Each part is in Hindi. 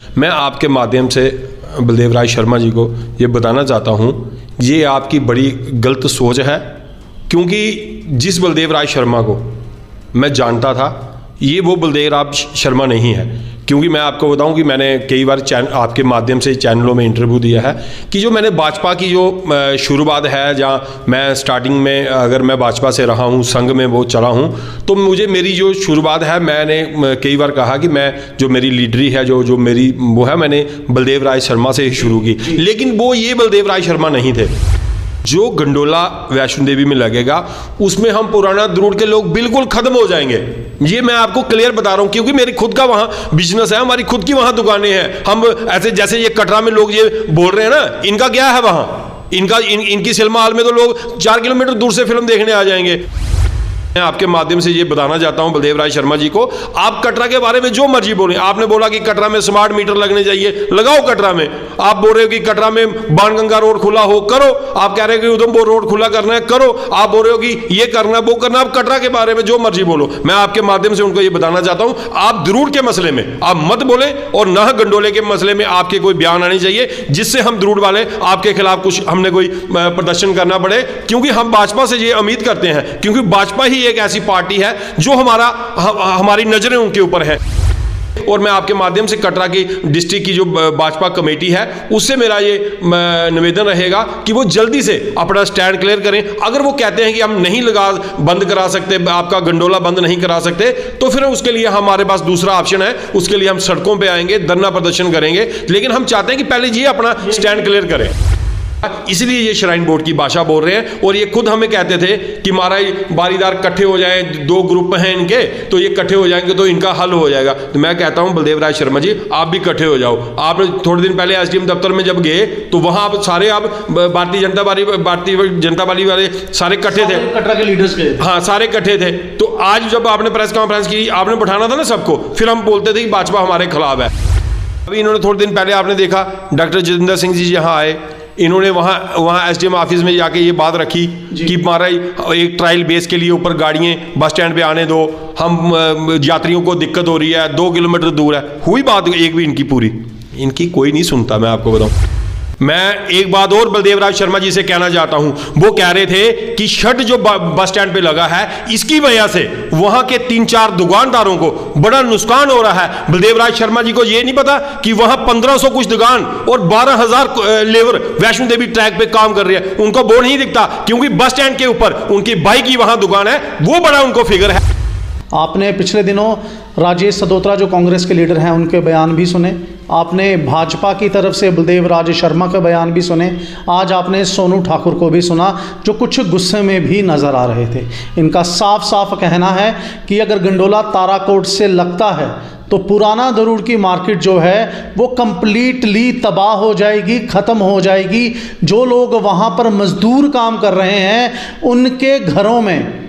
मैं आपके माध्यम से बलदेव राज शर्मा जी को ये बताना चाहता हूँ, ये आपकी बड़ी गलत सोच है, क्योंकि जिस बलदेव राज शर्मा को मैं जानता था ये वो बलदेव राज शर्मा नहीं है। क्योंकि मैं आपको बताऊं कि मैंने कई बार आपके माध्यम से चैनलों में इंटरव्यू दिया है कि जो मैंने भाजपा की जो शुरुआत है, जहाँ मैं स्टार्टिंग में अगर मैं भाजपा से रहा हूँ, संघ में वो चला हूँ, तो मुझे मेरी जो शुरुआत है, मैंने कई बार कहा कि मैं जो मेरी लीडरी है, जो मेरी वो है, मैंने बलदेव राज शर्मा से ही शुरू की। लेकिन वो ये बलदेव राज शर्मा नहीं थे। जो गंडोला वैष्णो देवी में लगेगा उसमें हम पुराना दरूड़ के लोग बिल्कुल खत्म हो जाएंगे। ये मैं आपको क्लियर बता रहा हूं, क्योंकि मेरी खुद का वहां बिजनेस है, हमारी खुद की वहां दुकानें हैं। हम ऐसे जैसे ये कटरा में लोग ये बोल रहे हैं ना, इनका क्या है वहां, इनकी सिनेमा हॉल में तो लोग 4 किलोमीटर दूर से फिल्म देखने आ जाएंगे। मैं आपके माध्यम से ये बताना चाहता हूं बलदेव राज शर्मा जी को, आप कटरा के बारे में जो मर्जी बोलें। आपने बोला कि कटरा में स्मार्ट मीटर लगने चाहिए, लगाओ कटरा में। आप बोल रहे हो कि कटरा में बाणगंगा रोड खुला हो, करो। आप कह रहे हो कि उधमपुर रोड खुला करना है, करो। आप बोल रहे हो कि ये करना वो करना, आप कटरा के बारे में जो मर्जी बोलो। मैं आपके माध्यम से उनको ये बताना चाहता हूं, आप दरूड़ के मसले में आप मत बोले, और ना गंडोले के मसले में आपके कोई बयान आने चाहिए जिससे हम दरूड़ वाले आपके खिलाफ कुछ हमने कोई प्रदर्शन करना पड़े। क्योंकि हम भाजपा से ये उम्मीद करते हैं, क्योंकि भाजपा ही एक ऐसी पार्टी है जो हमारी नजरें उनके ऊपर है। और मैं आपके माध्यम से कटरा की डिस्ट्रिक्ट की जो भाजपा कमेटी है उससे मेरा ये निवेदन रहेगा कि वो जल्दी से अपना स्टैंड क्लियर करें। अगर वो कहते हैं कि हम नहीं बंद करा सकते, आपका गंडोला बंद नहीं करा सकते, तो फिर उसके लिए हमारे पास दूसरा ऑप्शन है, उसके लिए हम सड़कों पे आएंगे, धरना प्रदर्शन करेंगे। लेकिन हम चाहते हैं कि पहले ये अपना स्टैंड क्लियर करें। इसलिए ये श्राइन बोर्ड की भाषा बोल रहे हैं। और ये खुद हमें कहते थे कि महाराज बारीदार इकट्ठे हो जाएं, 2 ग्रुप हैं इनके, तो ये इकट्ठे हो जाएंगे तो इनका हल हो जाएगा। तो मैं कहता हूं बलदेव राज शर्मा जी, आप भी इकट्ठे हो जाओ। आप थोड़े दिन पहले एसडीएम दफ्तर में जब गए तो वहां आप सारे भारतीय जनता पार्टी वाले सारे इकट्ठे थे, कटरा के लीडर्स के, हाँ सारे इकट्ठे थे। तो आज जब आपने प्रेस कॉन्फ्रेंस की, आपने बैठाना था ना सबको, फिर हम बोलते थे कि भाजपा हमारे खिलाफ है। अभी इन्होंने थोड़े दिन पहले आपने देखा डॉक्टर जितेंद्र सिंह जी यहाँ आए, इन्होंने वहाँ एसडीएम ऑफिस में जाके ये बात रखी कि महाराज एक ट्रायल बेस के लिए ऊपर गाड़ियाँ बस स्टैंड पे आने दो, हम यात्रियों को दिक्कत हो रही है, 2 किलोमीटर दूर है। हुई बात एक भी इनकी पूरी, इनकी कोई नहीं सुनता। मैं आपको बताऊं, मैं एक बात और बलदेव राज शर्मा जी से कहना चाहता हूं। वो कह रहे थे कि शट जो बस स्टैंड पे लगा है, इसकी वजह से वहां के 3-4 दुकानदारों को बड़ा नुकसान हो रहा है। बलदेव राज शर्मा जी को ये नहीं पता कि वहां 1500 कुछ दुकान और 12,000 लेबर वैष्णो देवी ट्रैक पे काम कर रही है। उनको वो नहीं दिखता, क्योंकि बस स्टैंड के ऊपर उनकी बाइक की वहां दुकान है, वो बड़ा उनको फिगर है। आपने पिछले दिनों राजेश सदोत्रा जो कांग्रेस के लीडर हैं उनके बयान भी सुने, आपने भाजपा की तरफ से बलदेव राज शर्मा का बयान भी सुने, आज आपने सोनू ठाकुर को भी सुना जो कुछ गुस्से में भी नज़र आ रहे थे। इनका साफ साफ कहना है कि अगर गंडोला ताराकोट से लगता है तो पुराना दरूड़ की मार्केट जो है वो कंप्लीटली तबाह हो जाएगी, ख़त्म हो जाएगी। जो लोग वहाँ पर मजदूर काम कर रहे हैं उनके घरों में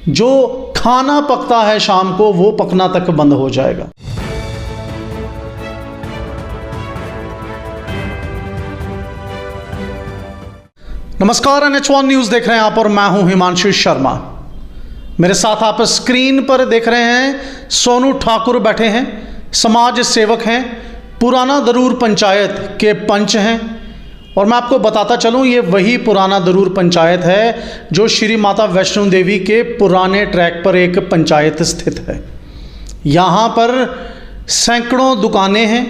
जो खाना पकता है शाम को, वो पकना तक बंद हो जाएगा। नमस्कार, NH1 न्यूज़ देख रहे हैं आप और मैं हूं हिमांशु शर्मा। मेरे साथ आप स्क्रीन पर देख रहे हैं सोनू ठाकुर बैठे हैं, समाज सेवक हैं, पुराना दरूर पंचायत के पंच हैं। और मैं आपको बताता चलूं, ये वही पुराना दरूर पंचायत है जो श्री माता वैष्णो देवी के पुराने ट्रैक पर एक पंचायत स्थित है। यहाँ पर सैकड़ों दुकानें हैं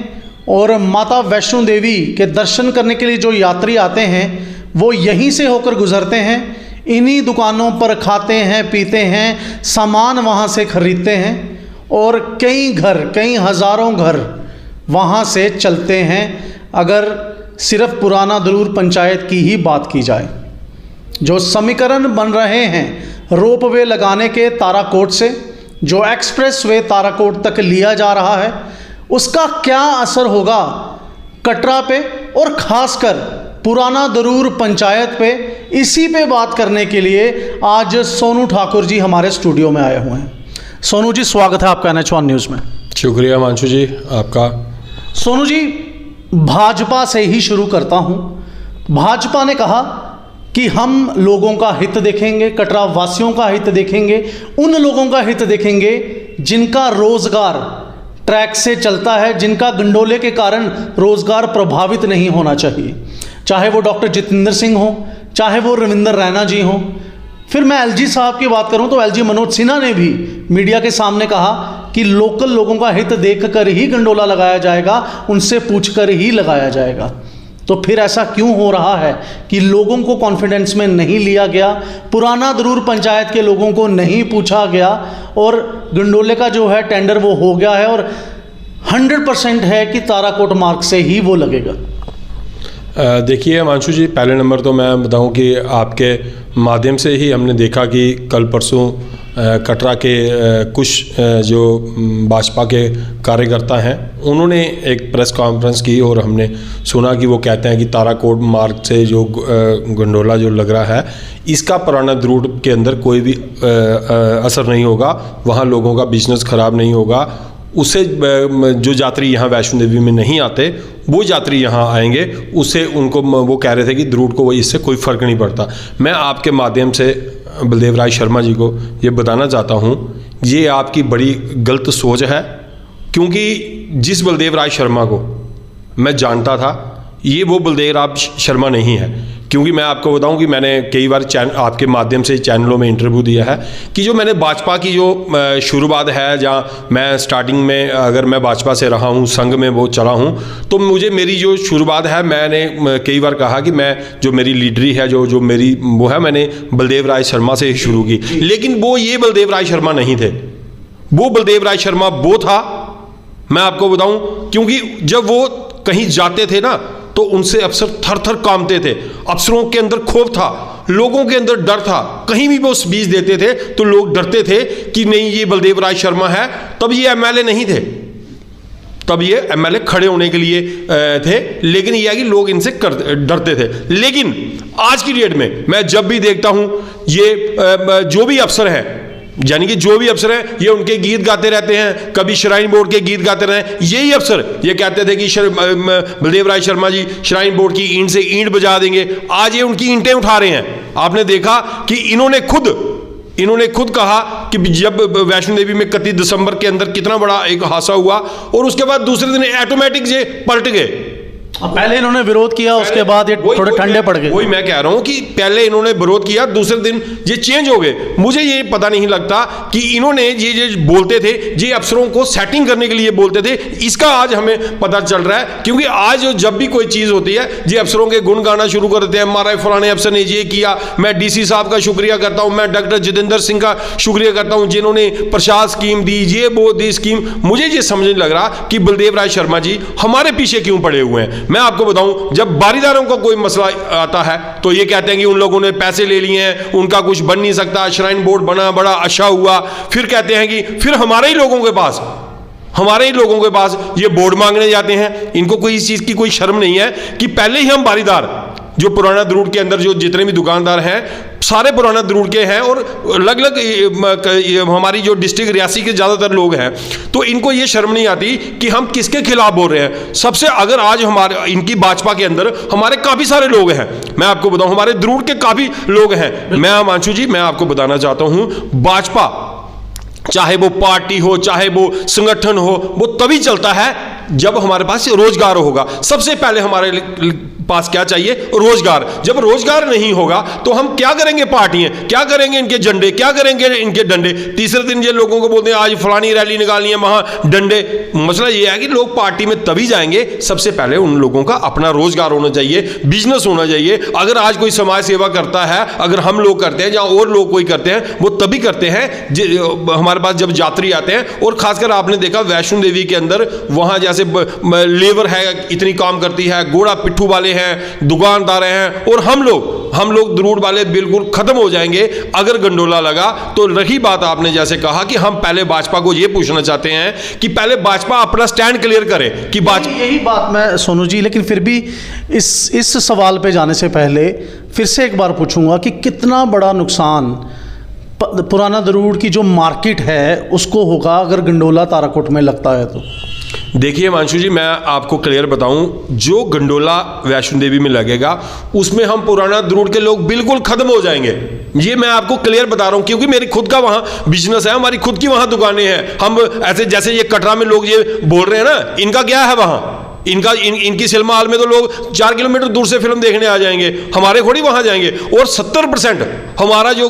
और माता वैष्णो देवी के दर्शन करने के लिए जो यात्री आते हैं वो यहीं से होकर गुजरते हैं। इन्हीं दुकानों पर खाते हैं, पीते हैं, सामान वहाँ से खरीदते हैं और कई हज़ारों घर वहाँ से चलते हैं। अगर सिर्फ पुराना दरूर पंचायत की ही बात की जाए, जो समीकरण बन रहे हैं रोपवे लगाने के ताराकोट से, जो एक्सप्रेस वे ताराकोट तक लिया जा रहा है, उसका क्या असर होगा कटरा पे और ख़ासकर पुराना दरूर पंचायत पे, इसी पे बात करने के लिए आज सोनू ठाकुर जी हमारे स्टूडियो में आए हुए हैं। सोनू जी, स्वागत है आपका NH1 न्यूज़ में। शुक्रिया मांशु जी आपका। सोनू जी, भाजपा से ही शुरू करता हूं। भाजपा ने कहा कि हम लोगों का हित देखेंगे, कटरा वासियों का हित देखेंगे, उन लोगों का हित देखेंगे जिनका रोजगार ट्रैक से चलता है, जिनका गंडोले के कारण रोजगार प्रभावित नहीं होना चाहिए, चाहे वो डॉक्टर जितेंद्र सिंह हो, चाहे वो रविंदर रैना जी हो। फिर मैं एलजी साहब की बात करूं तो एलजी मनोज सिन्हा ने भी मीडिया के सामने कहा कि लोकल लोगों का हित देखकर ही गंडोला लगाया जाएगा, उनसे पूछकर ही लगाया जाएगा। तो फिर ऐसा क्यों हो रहा है कि लोगों को कॉन्फिडेंस में नहीं लिया गया, पुराना दरूर पंचायत के लोगों को नहीं पूछा गया और गंडोले का जो है टेंडर वो हो गया है और 100% है कि ताराकोट मार्ग से ही वो लगेगा। देखिए हिमांशु जी, पहले नंबर तो मैं बताऊं कि आपके माध्यम से ही हमने देखा कि कल परसों कटरा के कुछ जो भाजपा के कार्यकर्ता हैं उन्होंने एक प्रेस कॉन्फ्रेंस की और हमने सुना कि वो कहते हैं कि ताराकोट मार्ग से जो गंडोला जो लग रहा है इसका पुराना रूट के अंदर कोई भी असर नहीं होगा, वहाँ लोगों का बिजनेस ख़राब नहीं होगा, उससे जो यात्री यहाँ वैष्णो देवी में नहीं आते वो यात्री यहाँ आएंगे, उससे उनको वो कह रहे थे कि रूट को इससे कोई फ़र्क नहीं पड़ता। मैं आपके माध्यम से बलदेव राय शर्मा जी को ये बताना चाहता हूँ, ये आपकी बड़ी गलत सोच है, क्योंकि जिस बलदेव राय शर्मा को मैं जानता था ये वो बलदेव राय शर्मा नहीं है। क्योंकि मैं आपको बताऊं कि मैंने कई बार आपके माध्यम से चैनलों में इंटरव्यू दिया है कि जो मैंने भाजपा की जो शुरुआत है, जहाँ मैं स्टार्टिंग में अगर मैं भाजपा से रहा हूँ, संघ में वो चला हूँ, तो मुझे मेरी जो शुरुआत है मैंने कई बार कहा कि मैं जो मेरी लीडरी है जो मेरी वो है, मैंने बलदेव राय शर्मा से ही शुरू की। लेकिन वो ये बलदेव राय शर्मा नहीं थे, वो बलदेव राय शर्मा वो था, मैं आपको बताऊं, क्योंकि जब वो कहीं जाते थे ना तो उनसे अफसर थर थर कांपते थे, अफसरों के अंदर खौफ था, लोगों के अंदर डर था, कहीं भी वो स्पीच देते थे तो लोग डरते थे कि नहीं ये बलदेव राय शर्मा है। तब ये एमएलए नहीं थे, तब ये एमएलए खड़े होने के लिए थे, लेकिन यह है कि लोग इनसे डरते थे। लेकिन आज की डेट में मैं जब भी देखता हूं ये जो भी अफसर है, यानी कि जो भी अफसर हैं ये उनके गीत गाते रहते हैं, कभी श्राइन बोर्ड के गीत गाते रहे, यही अफसर ये कहते थे कि बलदेव राय शर्मा जी श्राइन बोर्ड की ईंट से ईंट बजा देंगे, आज ये उनकी ईंटें उठा रहे हैं। आपने देखा कि इन्होंने खुद कहा कि जब वैष्णो देवी में 31 दिसंबर के अंदर कितना बड़ा एक हादसा हुआ और उसके बाद दूसरे दिन ऑटोमेटिक ये पलट गए। पहले इन्होंने विरोध किया, उसके बाद ये थोड़े ठंडे पड़ गए। वही मैं कह रहा हूं कि पहले इन्होंने विरोध किया, दूसरे दिन ये चेंज हो गए। मुझे ये पता नहीं लगता कि इन्होंने ये बोलते थे, ये अफसरों को सेटिंग करने के लिए बोलते थे, इसका आज हमें पता चल रहा है। क्योंकि आज जब भी कोई चीज़ होती है ये अफसरों के गुण गाना शुरू कर देते हैं, हमारा फलाने अफसर ने ये किया। मैं डीसी साहब का शुक्रिया करता हूँ, मैं डॉक्टर जितेंद्र सिंह का शुक्रिया करता हूँ जिन्होंने प्रसाद स्कीम दी, ये वो दी स्कीम। मुझे ये समझ नहीं लग रहा कि बलदेव राय शर्मा जी हमारे पीछे क्यों पड़े हुए हैं। मैं आपको बताऊं, जब बारीदारों का कोई मसला आता है तो ये कहते हैं कि उन लोगों ने पैसे ले लिए हैं, उनका कुछ बन नहीं सकता, श्राइन बोर्ड बना बड़ा अच्छा हुआ। फिर कहते हैं कि फिर हमारे ही लोगों के पास ये बोर्ड मांगने जाते हैं। इनको कोई इस चीज की कोई शर्म नहीं है कि पहले ही हम बारीदार जो पुराना दरूड़ के अंदर जो जितने भी दुकानदार हैं सारे पुराना दरूड़ के हैं और अलग अलग हमारी जो डिस्ट्रिक्ट रियासी के ज़्यादातर लोग हैं, तो इनको ये शर्म नहीं आती कि हम किसके खिलाफ बोल रहे हैं। सबसे अगर आज हमारे इनकी भाजपा के अंदर हमारे काफ़ी सारे लोग हैं, मैं आपको बताऊं हमारे दरूड़ के काफ़ी लोग हैं। मैं हिमांशु जी मैं आपको बताना चाहता हूं, भाजपा चाहे वो पार्टी हो चाहे वो संगठन हो, वो तभी चलता है जब हमारे पास रोजगार होगा। सबसे पहले हमारे पास क्या चाहिए? रोजगार। जब रोजगार नहीं होगा तो हम क्या करेंगे? पार्टियां क्या करेंगे? इनके झंडे क्या करेंगे? इनके डंडे। तीसरे दिन ये लोगों को बोलते हैं आज फलानी रैली निकालनी है, वहां डंडे। मसला ये है कि लोग पार्टी में तभी जाएंगे, सबसे पहले उन लोगों का अपना रोजगार होना चाहिए, बिजनेस होना चाहिए। अगर आज कोई समाज सेवा करता है, अगर हम लोग करते हैं या और लोग कोई करते हैं, वो तभी करते हैं हमारे पास जब यात्री आते हैं। और खासकर आपने देखा वैष्णो देवी के अंदर वहां जैसे लेबर है इतनी काम करती है, घोड़ा पिट्ठू वाले हैं, दुकानदार हैं, और हम लोग दरूड़ वाले बिल्कुल खत्म हो जाएंगे अगर गंडोला लगा। तो रही बात आपने जैसे कहा कि हम पहले भाजपा को यह पूछना चाहते हैं कि पहले भाजपा अपना स्टैंड क्लियर करे कि यही बात मैं सोनू जी, लेकिन फिर भी इस सवाल पे जाने से पहले फिर से एक बार पूछूंगा कि कितना बड़ा नुकसान पुराना दरूड़ की जो मार्केट है उसको होगा अगर गंडोला ताराकोट में लगता है तो? देखिए हिमांशु जी, मैं आपको क्लियर बताऊं, जो गंडोला वैष्णो देवी में लगेगा उसमें हम पुराना द्रुड़ के लोग बिल्कुल खत्म हो जाएंगे। ये मैं आपको क्लियर बता रहा हूं, क्योंकि मेरी खुद का वहां बिजनेस है, हमारी खुद की वहां दुकानें हैं। हम ऐसे जैसे ये कटरा में लोग ये बोल रहे हैं ना, इनका क्या है वहां, इनकी सिनेमा हॉल में तो लोग 4 किलोमीटर दूर से फिल्म देखने आ जाएंगे, हमारे थोड़ी वहां जाएंगे। और 70% हमारा जो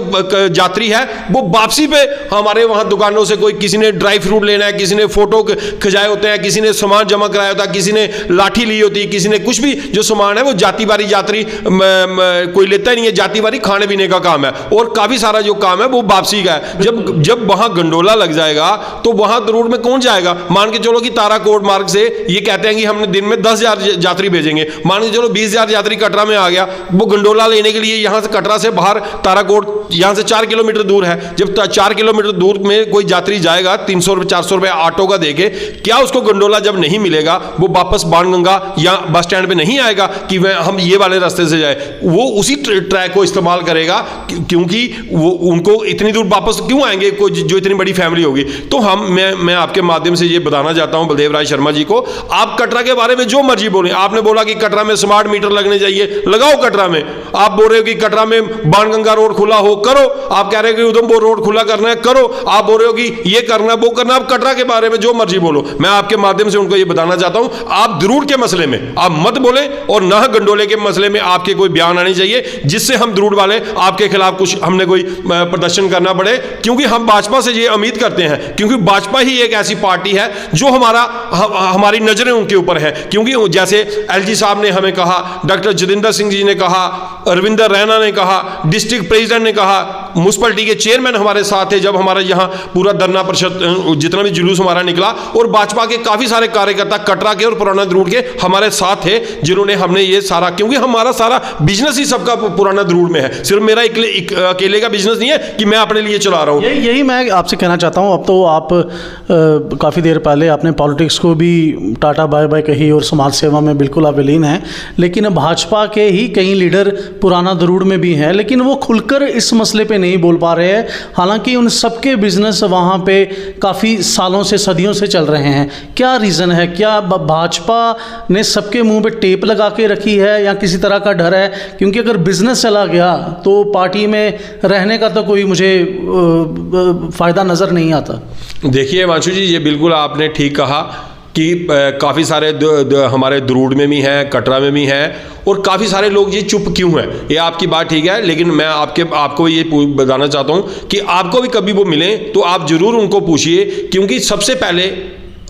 यात्री है वो वापसी पे हमारे वहां दुकानों से, कोई किसी ने ड्राई फ्रूट लेना है, किसी ने फोटो खिंचाए होते हैं, किसी ने सामान जमा कराया होता है, किसी ने लाठी ली होती है, किसी ने कुछ भी जो सामान है वो जाति बारी यात्री कोई लेता ही नहीं है, जाति बारी खाने पीने का काम है। और काफी सारा जो काम है वो वापसी का है। जब वहां गंडोला लग जाएगा तो वहां जरूर में कौन जाएगा। मान के चलो कि ताराकोट मार्ग से ये कहते हैं कि हम दिन में 10,000 यात्री भेजेंगे, मान के चलो 20,000 यात्री कटरा में आ गया, वो गंडोला लेने के लिए यहां से कटरा से बाहर ताराकोट यहां से 4 किलोमीटर दूर है। जब 4 किलोमीटर दूर में कोई यात्री जाएगा 300 रुपये 400 रुपये ऑटो का देके, क्या उसको गंडोला जब नहीं मिलेगा वो वापस बाणगंगा या बस स्टैंड पे नहीं आएगा कि हम ये वाले रास्ते से जाए, वो उसी ट्रैक को इस्तेमाल करेगा, क्योंकि वो उनको इतनी दूर वापस क्यों आएंगे कोई जो इतनी बड़ी फैमिली होगी। तो मैं आपके माध्यम से ये बताना चाहता हूं बलदेव राय शर्मा जी को, आप कटरा के बारे में जो मर्जी बोले। आपने बोला कि कटरा में स्मार्ट मीटर लगने चाहिए, लगाओ कटरा में। आप बोल रहे हो कि कटरा में बाणगंगा रोड खुला हो, करो। आप कह रहे हो कि उधमपुर रोड खुला करना है, करो। आप बोल रहे हो कि ये करना वो करना, आप कटरा के बारे में जो मर्जी बोलो। मैं आपके माध्यम से उनको ये बताना चाहता हूं, आप द्रुड़ के मसले में आप मत बोले, और ना गंडोले के मसले में आपके कोई बयान आने चाहिए जिससे हम द्रुड़ वाले आपके खिलाफ कुछ हमने कोई प्रदर्शन करना पड़े। क्योंकि हम भाजपा से ये उम्मीद करते हैं, क्योंकि भाजपा ही एक ऐसी पार्टी है जो हमारी नजरें उनके ऊपर है। क्योंकि जैसे एलजी साहब ने हमें कहा, डॉक्टर जितेंद्र सिंह जी ने कहा, अरविंदर रैना ने कहा, डिस्ट्रिक्ट प्रेसिडेंट ने कहा, म्युनिसिपैलिटी के चेयरमैन हमारे साथ थे जब हमारा यहाँ पूरा धरना परिषद जितना भी जुलूस हमारा निकला, और भाजपा के काफी सारे कार्यकर्ता कटरा के और पुराना द्रुड़ के हमारे साथ थे, जिन्होंने हमने ये सारा, क्योंकि हमारा सारा बिजनेस ही सबका पुराना द्रुड़ में है, सिर्फ मेरा अकेले का बिजनेस नहीं है कि मैं अपने लिए चला रहा हूँ। यही मैं आपसे कहना चाहता हूँ। अब तो आप काफ़ी देर पहले आपने पॉलिटिक्स को भी टाटा बाय बाय कही और समाज सेवा में बिल्कुल आप विलीन हैं, लेकिन भाजपा के ही कई लीडर पुराना द्रुड़ में भी हैं, लेकिन वो खुलकर इस मसले पे नहीं बोल पा रहे हैं। हालांकि उन सबके बिजनेस वहाँ पे काफ़ी सालों से सदियों से चल रहे हैं। क्या रीज़न है? क्या भाजपा ने सबके मुंह पे टेप लगा के रखी है, या किसी तरह का डर है? क्योंकि अगर बिजनेस चला गया तो पार्टी में रहने का तो कोई मुझे फ़ायदा नज़र नहीं आता। देखिए हिमांशु जी, ये बिल्कुल आपने ठीक कहा कि काफ़ी सारे हमारे द्रुड़ में भी हैं, कटरा में भी हैं, और काफ़ी सारे लोग ये चुप क्यों हैं, ये आपकी बात ठीक है। लेकिन मैं आपको ये बताना चाहता हूँ कि आपको भी कभी वो मिलें तो आप ज़रूर उनको पूछिए, क्योंकि सबसे पहले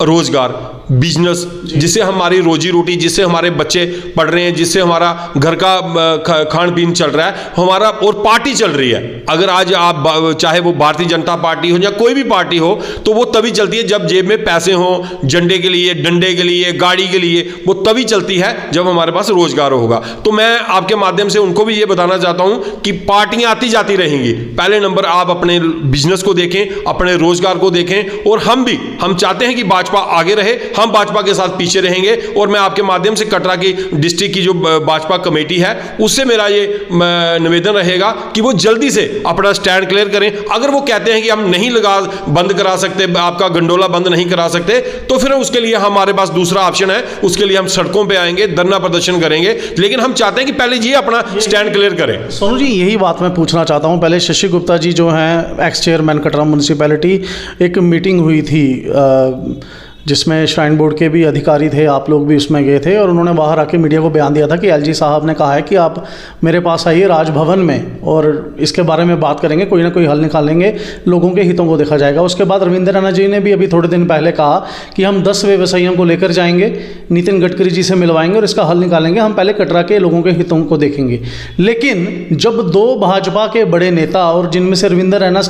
रोजगार, बिजनेस, जिससे हमारी रोजी रोटी, जिससे हमारे बच्चे पढ़ रहे हैं, जिससे हमारा घर का खान पीन चल रहा है हमारा, और पार्टी चल रही है। अगर आज आप चाहे वो भारतीय जनता पार्टी हो या कोई भी पार्टी हो, तो वो तभी चलती है जब जेब में पैसे हों, झंडे के लिए, डंडे के लिए, गाड़ी के लिए, वो तभी चलती है जब हमारे पास रोजगार होगा। तो मैं आपके माध्यम से उनको भी ये बताना चाहता हूं कि पार्टियां आती जाती रहेंगी, पहले नंबर आप अपने बिजनेस को देखें, अपने रोजगार को देखें। और हम चाहते हैं कि भाजपा आगे रहे, हम भाजपा के साथ पीछे रहेंगे। और मैं आपके माध्यम से कटरा की डिस्ट्रिक्ट की जो भाजपा कमेटी है उससे मेरा ये निवेदन रहेगा कि वो जल्दी से अपना स्टैंड क्लियर करें। अगर वो कहते हैं कि हम नहीं बंद करा सकते, आपका गंडोला बंद नहीं करा सकते, तो फिर उसके लिए हमारे पास दूसरा ऑप्शन है, उसके लिए हम सड़कों पे आएंगे, धरना प्रदर्शन करेंगे। लेकिन हम चाहते हैं कि पहले ये अपना स्टैंड क्लियर करें। सोनू जी, यही बात मैं पूछना चाहता हूं। पहले शशि गुप्ता जी जो हैं एक्स चेयरमैन कटरा म्यूनसिपैलिटी, एक मीटिंग हुई थी जिसमें श्राइन बोर्ड के भी अधिकारी थे, आप लोग भी उसमें गए थे, और उन्होंने बाहर आके मीडिया को बयान दिया था कि एलजी साहब ने कहा है कि आप मेरे पास आइए राजभवन में और इसके बारे में बात करेंगे, कोई ना कोई हल निकालेंगे, लोगों के हितों को देखा जाएगा। उसके बाद रविंद्र रैना जी ने भी अभी थोड़े दिन पहले कहा कि हम 10 व्यवसायियों को लेकर जाएंगे, नितिन गडकरी जी से मिलवाएंगे और इसका हल निकालेंगे, हम पहले कटरा के लोगों के हितों को देखेंगे। लेकिन जब 2 भाजपा के बड़े नेता, और जिनमें से रविंद्र रैना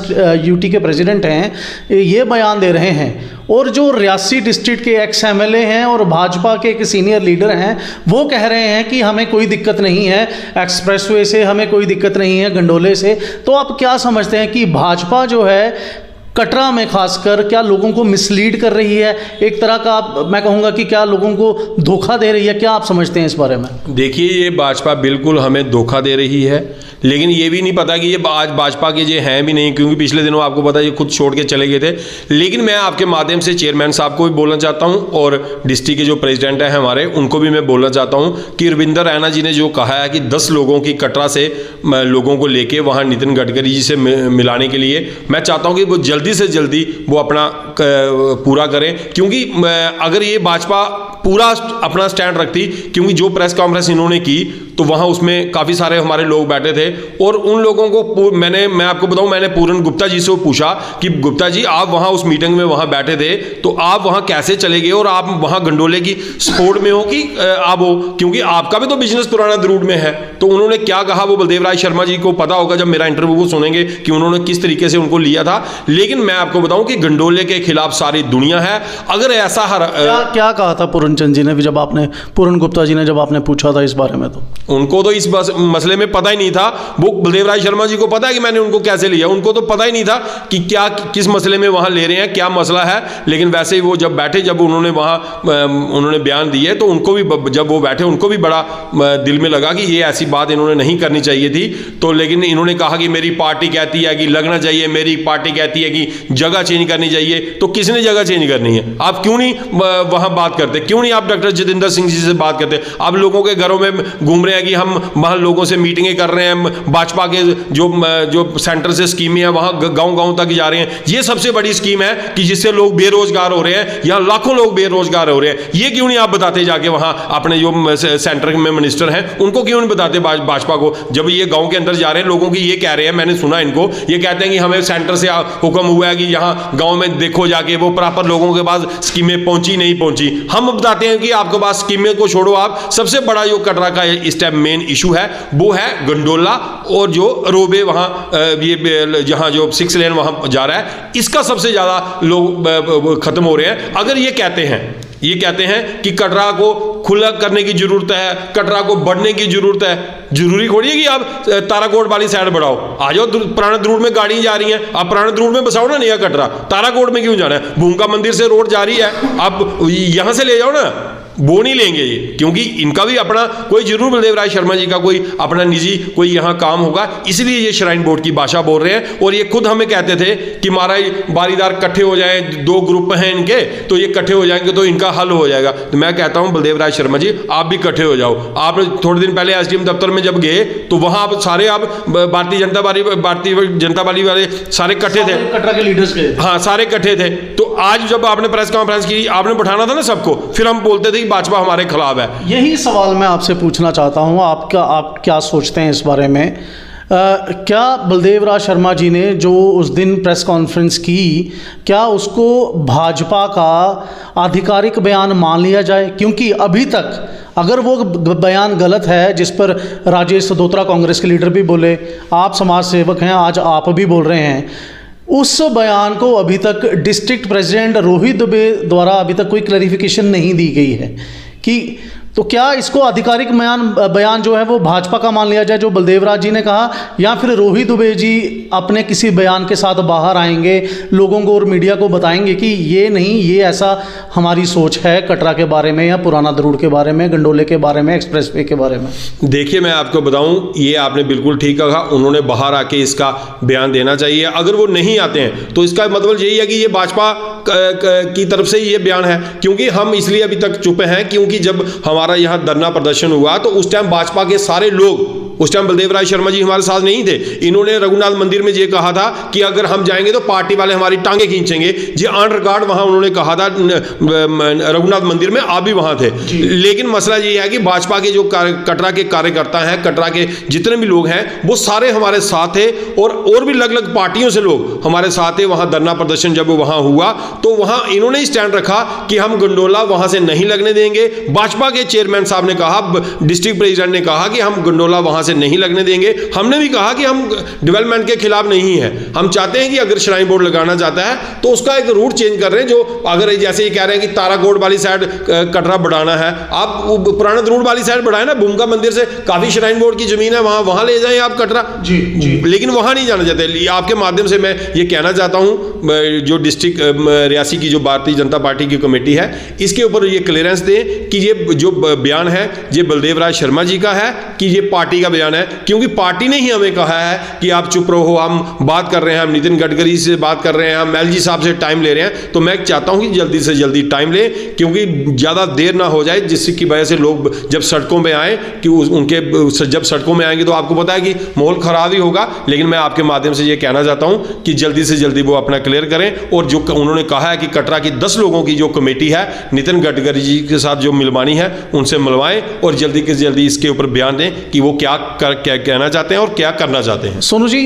यूटी के प्रेसिडेंट हैं, ये बयान दे रहे हैं, और जो रियासी डिस्ट्रिक्ट के एक्स एमएलए हैं और भाजपा के एक सीनियर लीडर हैं, वो कह रहे हैं कि हमें कोई दिक्कत नहीं है एक्सप्रेसवे से, हमें कोई दिक्कत नहीं है गंडोले से, तो आप क्या समझते हैं कि भाजपा जो है कटरा में खासकर क्या लोगों को मिसलीड कर रही है, एक तरह का मैं कहूँगा कि क्या लोगों को धोखा दे रही है, क्या आप समझते हैं इस बारे में? देखिए, ये भाजपा बिल्कुल हमें धोखा दे रही है, लेकिन ये भी नहीं पता कि ये आज भाजपा के ये हैं भी नहीं, क्योंकि पिछले दिनों आपको पता है ये खुद छोड़ के चले गए थे। लेकिन मैं आपके माध्यम से चेयरमैन साहब को भी बोलना चाहता हूँ और डिस्ट्रिक्ट के जो प्रेसिडेंट हैं हमारे, उनको भी मैं बोलना चाहता हूँ कि रविंदर रैना जी ने जो कहा है कि 10 लोगों की कटरा से लोगों को लेके वहाँ नितिन गडकरी जी से मिलाने के लिए, मैं चाहता हूँ कि वो जल्दी से जल्दी वो अपना पूरा करें, क्योंकि अगर ये भाजपा पूरा अपना स्टैंड रखती, क्योंकि जो प्रेस कॉन्फ्रेंस इन्होंने की तो वहाँ उसमें काफ़ी सारे हमारे लोग बैठे थे और उन लोगों को मैं आपको बताऊं, मैंने पूरन गुप्ता जी से पूछा कि गुप्ता जी आप वहाँ उस मीटिंग में वहाँ बैठे थे तो आप वहाँ कैसे चले गए और आप वहाँ गंडोले की सपोर्ट में हो कि आप हो, क्योंकि आपका भी तो बिजनेस पुराना द्रूड में है। तो उन्होंने क्या कहा वो बलदेव राय शर्मा जी को पता होगा, जब मेरा इंटरव्यू वो सुनेंगे कि उन्होंने किस तरीके से उनको लिया था। लेकिन मैं आपको बताऊं कि गंडोले के खिलाफ सारी दुनिया है। अगर ऐसा क्या कहा था पूरन चंद जी ने भी, जब आपने पूरन गुप्ता जी ने जब आपने पूछा था इस बारे में, तो उनको तो इस मसले में पता ही नहीं था। वो बलदेव राय शर्मा जी को पता है कि मैंने उनको कैसे लिया, उनको तो पता ही नहीं था कि क्या किस मसले में वहां ले रहे हैं, क्या मसला है। लेकिन वैसे ही वो जब बैठे, जब उन्होंने उन्होंने बयान दिए तो उनको भी, जब वो बैठे उनको भी बड़ा दिल में लगा कि ये ऐसी बात इन्होंने नहीं करनी चाहिए थी। तो लेकिन इन्होंने कहा कि मेरी पार्टी कहती है कि लगना चाहिए, मेरी पार्टी कहती है कि जगह चेंज करनी चाहिए। तो किसने जगह चेंज करनी है? आप क्यों नहीं वहां बात करते, क्यों नहीं आप डॉक्टर जितेंद्र सिंह जी से बात करते? आप लोगों के घरों में घूम रहे हैं कि हम वहां लोगों से मीटिंगें कर रहे हैं, भाजपा के जो सेंटर से स्कीमें हैं वहां गांव तक जा रहे हैं। ये सबसे बड़ी स्कीम है कि जिससे लोग बेरोजगार हो रहे हैं, यहाँ लाखों लोग बेरोजगार हो रहे हैं। ये क्यों नहीं आप बताते जाके वहां अपने जो सेंटर में मिनिस्टर हैं उनको क्यों नहीं बताते भाजपा को? जब ये गांव के अंदर जा रहे हैं, लोगों की ये कह रहे हैं, मैंने सुना इनको, ये कहते हैं कि हमें सेंटर से हुक्म हुआ है कि यहाँ गाँव में देखो जाके वो प्रॉपर लोगों के पास स्कीमें पहुंची नहीं पहुंची। हम बताते हैं कि आपके पास स्कीमें को छोड़ो, आप सबसे बड़ा जो कटरा का इस टाइम मेन इशू है वो है गंडोला और जो रोबे वहां ये जहां जो 6 लेन वहां जा रहा है, इसका सबसे ज्यादा लोग खत्म हो रहे हैं। अगर ये कहते हैं कि कटरा को खुला करने की जरूरत है, कटरा को बढ़ने की जरूरत है, जरूरी थोड़ी है कि आप ताराकोट वाली साइड बढ़ाओ। आ जाओ, पुराने द्रूड में गाड़ी जा रही हैं, आप पुराने द्रूड में बसाओ ना नया कटरा, ताराकोट में क्यों जाना है? भूमका मंदिर से रोड जा रही है, आप यहां से ले जाओ ना। वो नहीं लेंगे ये, क्योंकि इनका भी अपना कोई जरूर बलदेव राय शर्मा जी का कोई अपना निजी कोई यहाँ काम होगा, इसलिए ये श्राइन बोर्ड की भाषा बोल रहे हैं। और ये खुद हमें कहते थे कि महाराज बारीदार इकट्ठे हो जाए, 2 ग्रुप हैं इनके, तो ये इकट्ठे हो जाएंगे तो इनका हल हो जाएगा। तो मैं कहता हूँ बलदेव राय शर्मा जी आप भी इकट्ठे हो जाओ। आप थोड़े दिन पहले एसडीएम दफ्तर में जब गए तो वहाँ आप सारे भारतीय जनता पार्टी वाले सारे इकट्ठे थे, कटरा के लीडर्स के, हाँ सारे इकट्ठे थे। तो आज जब आपने प्रेस कॉन्फ्रेंस की, आपने बैठाना था ना सबको, फिर हम बोलते थे भाजपा हमारे खिलाफ है। यही सवाल मैं आपसे पूछना चाहता हूं, आप क्या सोचते हैं इस बारे में? क्या बलदेव राय शर्मा जी ने जो उस दिन प्रेस कॉन्फ्रेंस की, क्या उसको भाजपा का आधिकारिक बयान मान लिया जाए? क्योंकि अभी तक अगर वो बयान गलत है, जिस पर राजेश सदोत्रा कांग्रेस के लीडर भी बोले, आप समाज सेवक हैं, आज आप भी बोल रहे हैं, उस बयान को अभी तक डिस्ट्रिक्ट प्रेसिडेंट रोहित दुबे द्वारा अभी तक कोई क्लैरिफिकेशन नहीं दी गई है कि तो क्या इसको आधिकारिक बयान जो है वो भाजपा का मान लिया जाए जो बलदेव राज जी ने कहा, या फिर रोहित दुबे जी अपने किसी बयान के साथ बाहर आएंगे, लोगों को और मीडिया को बताएंगे कि ये नहीं, ये ऐसा हमारी सोच है कटरा के बारे में या पुराना द्रूड के बारे में, गंडोले के बारे में, एक्सप्रेसवे के बारे में? देखिए, मैं आपको बताऊं, ये आपने बिल्कुल ठीक कहा, उन्होंने बाहर आके इसका बयान देना चाहिए। अगर वो नहीं आते हैं तो इसका मतलब यही है कि ये भाजपा की तरफ से ये बयान है। क्योंकि हम इसलिए अभी तक चुप हैं क्योंकि जब हमारा यहाँ धरना प्रदर्शन हुआ तो उस टाइम भाजपा के सारे लोग, उस टाइम बलदेव राय शर्मा जी हमारे साथ नहीं थे। इन्होंने रघुनाथ मंदिर में ये कहा था कि अगर हम जाएंगे तो पार्टी वाले हमारी टांगे खींचेंगे। ये ऑन रिकॉर्ड वहां उन्होंने कहा था रघुनाथ मंदिर में, आप भी वहां थे। लेकिन मसला ये है कि भाजपा के जो कटरा के कार्यकर्ता हैं, कटरा के जितने भी लोग हैं, वो सारे हमारे साथ थे और भी अलग अलग पार्टियों से लोग हमारे साथ थे। वहां धरना प्रदर्शन जब वहां हुआ तो वहां इन्होंने स्टैंड रखा कि हम गंडोला वहां से नहीं लगने देंगे। भाजपा के चेयरमैन साहब ने कहा, डिस्ट्रिक्ट प्रेसिडेंट ने कहा कि हम गंडोला वहाँ से नहीं लगने देंगे। हमने भी कहा कि हम डेवलपमेंट के खिलाफ नहीं है, हम चाहते हैं कि अगर श्राइन बोर्ड लगाना चाहता है तो उसका एक रूट चेंज कर रहे हैं। जो अगर जैसे ये कह रहे हैं कि ताराकोट वाली साइड कटरा बढ़ाना है, आप पुराना रोड वाली साइड बढ़ाए ना, भूमिका मंदिर से काफ़ी श्राइन बोर्ड की ज़मीन है, वहाँ ले जाएं आप कटरा। जी जी, लेकिन वहाँ नहीं जाना चाहते। आपके माध्यम से मैं ये कहना चाहता हूँ जो डिस्ट्रिक्ट रियासी की जो भारतीय जनता पार्टी की कमेटी है, इसके ऊपर ये क्लियरेंस दें कि ये जो बयान है ये बलदेव राज शर्मा जी का है कि ये पार्टी का बयान है, क्योंकि पार्टी ने ही हमें कहा है कि आप चुप रहो, हम बात कर रहे हैं, हम नितिन गडकरी से बात कर रहे हैं, हम एलजी साहब से टाइम ले रहे हैं। तो मैं चाहता हूँ कि जल्दी से जल्दी टाइम लें, क्योंकि ज़्यादा देर ना हो जाए, जिसकी वजह से लोग जब सड़कों में आए कि उनके जब सड़कों में आएंगे तो आपको पता है कि माहौल ख़राब ही होगा। लेकिन मैं आपके माध्यम से ये कहना चाहता हूँ कि जल्दी से जल्दी वो अपना क्लियर करें। और जो उन्होंने कहा है कि कटरा की 10 लोगों की जो कमेटी है, नितिन गडकरी जी के साथ जो मिलवानी है, उनसे मिलवाएं और जल्दी से जल्दी इसके ऊपर बयान दें कि वो क्या कहना चाहते हैं और क्या करना चाहते हैं। सोनू जी,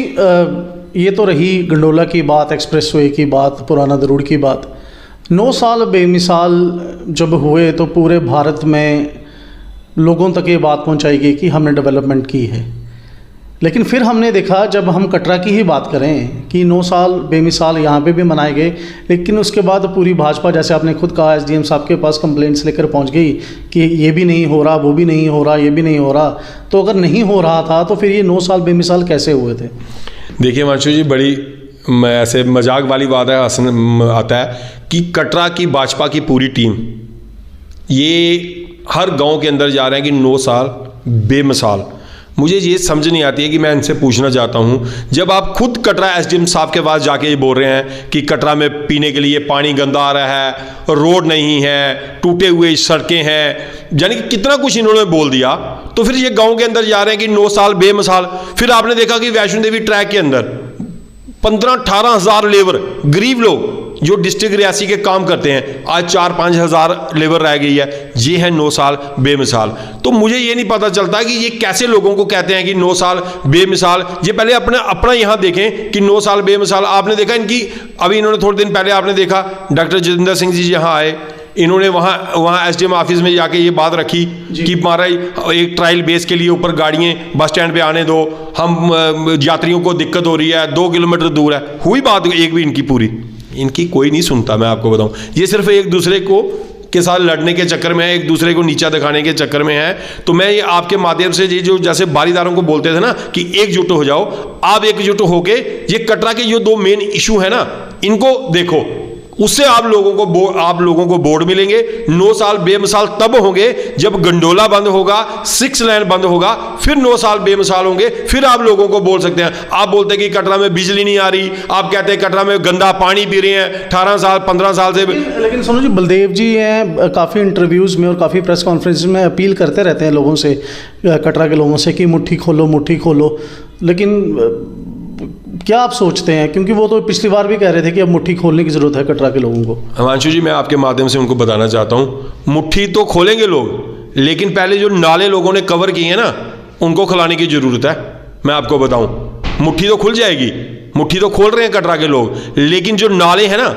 ये तो रही गंडोला की बात, एक्सप्रेसवे की बात, पुराना दरूड़ की बात। 9 साल बेमिसाल जब हुए तो पूरे भारत में लोगों तक ये बात पहुंचाई गई कि हमने डेवलपमेंट की है। लेकिन फिर हमने देखा, जब हम कटरा की ही बात करें, कि 9 साल बेमिसाल यहाँ पे भी मनाए गए, लेकिन उसके बाद पूरी भाजपा, जैसे आपने खुद कहा, एसडीएम साहब के पास कंप्लेंट्स लेकर पहुँच गई कि ये भी नहीं हो रहा, वो भी नहीं हो रहा, ये भी नहीं हो रहा। तो अगर नहीं हो रहा था तो फिर ये 9 साल बेमिसाल कैसे हुए थे? देखिए हिमांशु जी, बड़ी ऐसे मजाक वाली बात है, हंसना आता है कि कटरा की भाजपा की पूरी टीम ये हर गांव के अंदर जा रहे हैं कि 9 साल बेमिसाल। मुझे ये समझ नहीं आती है कि मैं इनसे पूछना चाहता हूँ, जब आप खुद कटरा एसडीएम साहब के पास जाके ये बोल रहे हैं कि कटरा में पीने के लिए पानी गंदा आ रहा है, रोड नहीं है, टूटे हुए सड़कें हैं, यानी कि कितना कुछ इन्होंने बोल दिया, तो फिर ये गांव के अंदर जा रहे हैं कि 9 साल बेमिसाल। फिर आपने देखा कि वैष्णो देवी ट्रैक के अंदर 15-18 हज़ार लेबर, गरीब लोग जो डिस्ट्रिक्ट रियासी के काम करते हैं, आज 4-5 हज़ार लेबर रह गई है। ये है 9 साल बेमिसाल। तो मुझे ये नहीं पता चलता कि ये कैसे लोगों को कहते हैं कि 9 साल बेमिसाल। ये पहले अपना यहाँ देखें कि 9 साल बेमिसाल। आपने देखा इनकी, अभी इन्होंने थोड़े दिन पहले आपने देखा डॉक्टर जितेंद्र सिंह जी यहाँ आए, इन्होंने वहाँ एसडीएम ऑफिस में जाके ये बात रखी कि महाराज एक ट्रायल बेस के लिए ऊपर गाड़ियाँ बस स्टैंड पे आने दो, हम यात्रियों को दिक्कत हो रही है, 2 किलोमीटर दूर है। हुई बात एक भी इनकी पूरी? इनकी कोई नहीं सुनता, मैं आपको बताऊं। ये सिर्फ एक दूसरे को के साथ लड़ने के चक्कर में है, एक दूसरे को नीचा दिखाने के चक्कर में है। तो मैं ये आपके माध्यम से ये जो जैसे बारीदारों को बोलते थे ना कि एकजुट हो जाओ, आप एकजुट होके ये कटरा के जो 2 मेन इशू है ना, इनको देखो, उससे आप लोगों को बोर्ड मिलेंगे। 9 साल बेमिसाल तब होंगे जब गंडोला बंद होगा, 6 लेन बंद होगा, फिर 9 साल बेमिसाल होंगे। फिर आप लोगों को बोल सकते हैं। आप बोलते हैं कि कटरा में बिजली नहीं आ रही, आप कहते हैं कटरा में गंदा पानी पी रहे हैं 18 साल 15 साल से। लेकिन सोनू जी, बलदेव जी हैं, काफ़ी इंटरव्यूज़ में और काफ़ी प्रेस कॉन्फ्रेंस में अपील करते रहते हैं लोगों से, कटरा के लोगों से, कि मुट्ठी खोलो मुट्ठी खोलो। लेकिन क्या आप सोचते हैं, क्योंकि वो तो पिछली बार भी कह रहे थे कि अब मुट्ठी खोलने की ज़रूरत है कटरा के लोगों को? हिमांशु जी, मैं आपके माध्यम से उनको बताना चाहता हूँ, मुट्ठी तो खोलेंगे लोग, लेकिन पहले जो नाले लोगों ने कवर किए हैं ना, उनको खुलाने की ज़रूरत है। मैं आपको बताऊँ, मुट्ठी तो खुल जाएगी, मुट्ठी तो खोल रहे हैं कटरा के लोग, लेकिन जो नाले हैं ना,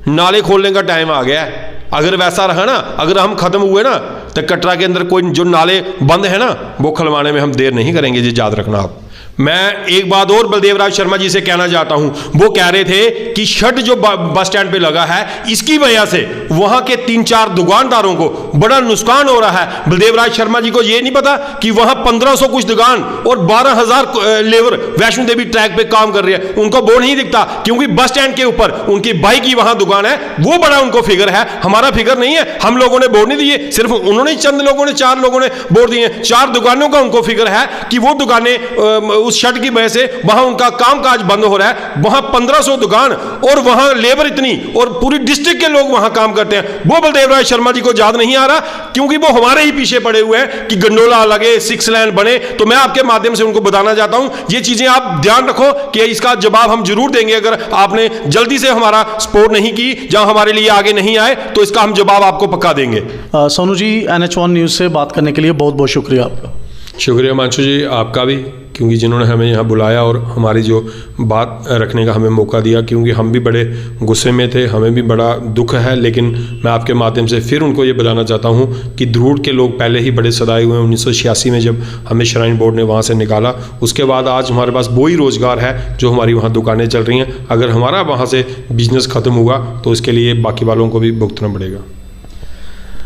नाले खोलने का टाइम आ गया है। अगर वैसा रहा ना, अगर हम ख़त्म हुए ना, तो कटरा के अंदर कोई जो नाले बंद है ना, वो खुलवाने में हम देर नहीं करेंगे। ये याद रखना आप। मैं एक बात और बलदेव राज शर्मा जी से कहना चाहता हूं। वो कह रहे थे कि शट जो बस स्टैंड पे लगा है, इसकी वजह से वहां के 3-4 दुकानदारों को बड़ा नुकसान हो रहा है। बलदेव राज शर्मा जी को यह नहीं पता कि वहां 1500 कुछ दुकान और 12,000 लेबर वैष्णो देवी ट्रैक पे काम कर रही है। उनको बोर्ड नहीं दिखता, क्योंकि बस स्टैंड के ऊपर उनकी बाइक की वहां दुकान है, वो बड़ा उनको फिगर है, हमारा फिगर नहीं है। हम लोगों ने बोर्ड नहीं दिए, सिर्फ उन्होंने, चंद लोगों ने, 4 लोगों ने बोर्ड दिए। 4 दुकानों का उनको फिगर है कि वो दुकानें उस शट की वजह से वहां उनका कामकाज बंद हो रहा है। वहां 1500 दुकान और वहां लेबर इतनी, और पूरी डिस्ट्रिक्ट के लोग वहां काम करते हैं। वो बलदेव राज शर्मा जी को याद नहीं आ रहा, क्योंकि वो हमारे ही पीछे पड़े हुए हैं कि गंडोला लगे, 6 लेन बने। तो मैं आपके माध्यम से उनको बताना चाहता हूं, ये चीजें आप ध्यान रखो कि इसका जवाब हम जरूर देंगे। अगर आपने जल्दी से हमारा सपोर्ट नहीं की, जहां हमारे लिए आगे नहीं आए, तो इसका हम जवाब आपको पक्का देंगे। सोनू जी, NH1 न्यूज़ से बात करने के लिए बहुत बहुत शुक्रिया आपका। शुक्रिया हिमांशु जी, आपका भी। क्योंकि जिन्होंने हमें यहाँ बुलाया और हमारी जो बात रखने का हमें मौका दिया, क्योंकि हम भी बड़े गुस्से में थे, हमें भी बड़ा दुख है। लेकिन मैं आपके माध्यम से फिर उनको ये बताना चाहता हूँ कि धरूड़ के लोग पहले ही बड़े सदाए हुए हैं। 1986 में जब हमें श्राइन बोर्ड ने वहाँ से निकाला, उसके बाद आज हमारे पास वही रोज़गार है जो हमारी वहाँ दुकानें चल रही हैं। अगर हमारा वहाँ से बिजनेस ख़त्म हुआ तो इसके लिए बाकी वालों को भी भुगतना पड़ेगा।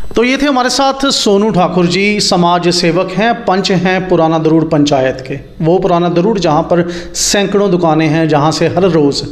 तो ये थे हमारे साथ सोनू ठाकुर जी, समाज सेवक हैं, पंच हैं पुराना दरूड़ पंचायत के। वो पुराना दरूड़ जहाँ पर सैकड़ों दुकानें हैं, जहाँ से हर रोज़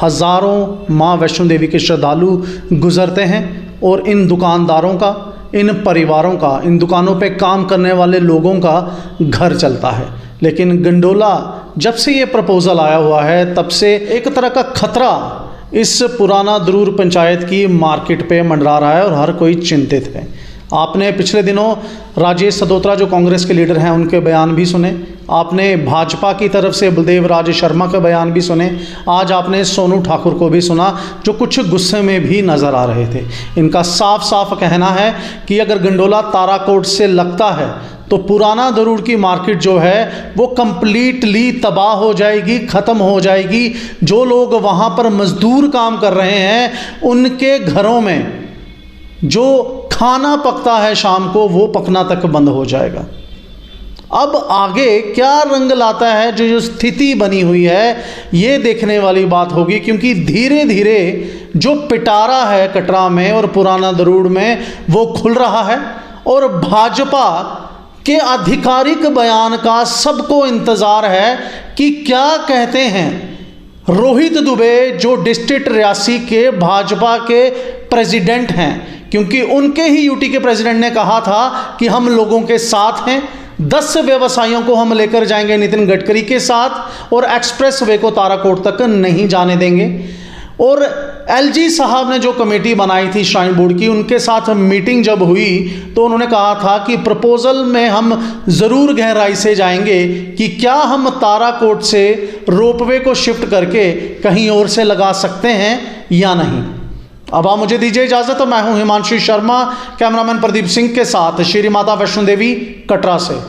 हज़ारों माँ वैष्णो देवी के श्रद्धालु गुजरते हैं। और इन दुकानदारों का, इन परिवारों का, इन दुकानों पे काम करने वाले लोगों का घर चलता है। लेकिन गंडोला जब से ये प्रपोज़ल आया हुआ है तब से एक तरह का खतरा इस पुराना दरूड़ पंचायत की मार्केट पे मंडरा रहा है और हर कोई चिंतित है। आपने पिछले दिनों राजेश सदोत्रा जो कांग्रेस के लीडर हैं उनके बयान भी सुने, आपने भाजपा की तरफ से बलदेव राज शर्मा के बयान भी सुने, आज आपने सोनू ठाकुर को भी सुना जो कुछ गुस्से में भी नज़र आ रहे थे। इनका साफ साफ कहना है कि अगर गंडोला ताराकोट से लगता है तो पुराना दरूड़ की मार्केट जो है वो कंप्लीटली तबाह हो जाएगी, ख़त्म हो जाएगी। जो लोग वहाँ पर मजदूर काम कर रहे हैं उनके घरों में जो खाना पकता है शाम को वो पकना तक बंद हो जाएगा। अब आगे क्या रंग लाता है जो स्थिति बनी हुई है ये देखने वाली बात होगी, क्योंकि धीरे धीरे जो पिटारा है कटरा में और पुराना दरूड़ में वो खुल रहा है। और भाजपा के आधिकारिक बयान का सबको इंतज़ार है कि क्या कहते हैं रोहित दुबे जो डिस्ट्रिक्ट रियासी के भाजपा के प्रेसिडेंट हैं, क्योंकि उनके ही यूटी के प्रेसिडेंट ने कहा था कि हम लोगों के साथ हैं, 10 व्यवसायियों को हम लेकर जाएंगे नितिन गडकरी के साथ और एक्सप्रेस वे को ताराकोट तक नहीं जाने देंगे। और एलजी साहब ने जो कमेटी बनाई थी श्राइन बोर्ड की, उनके साथ मीटिंग जब हुई तो उन्होंने कहा था कि प्रपोजल में हम ज़रूर गहराई से जाएंगे कि क्या हम ताराकोट से रोपवे को शिफ्ट करके कहीं और से लगा सकते हैं या नहीं। अब आप मुझे दीजिए इजाज़त। तो मैं हूं हिमांशु शर्मा, कैमरामैन प्रदीप सिंह के साथ श्री माता वैष्णो देवी कटरा से।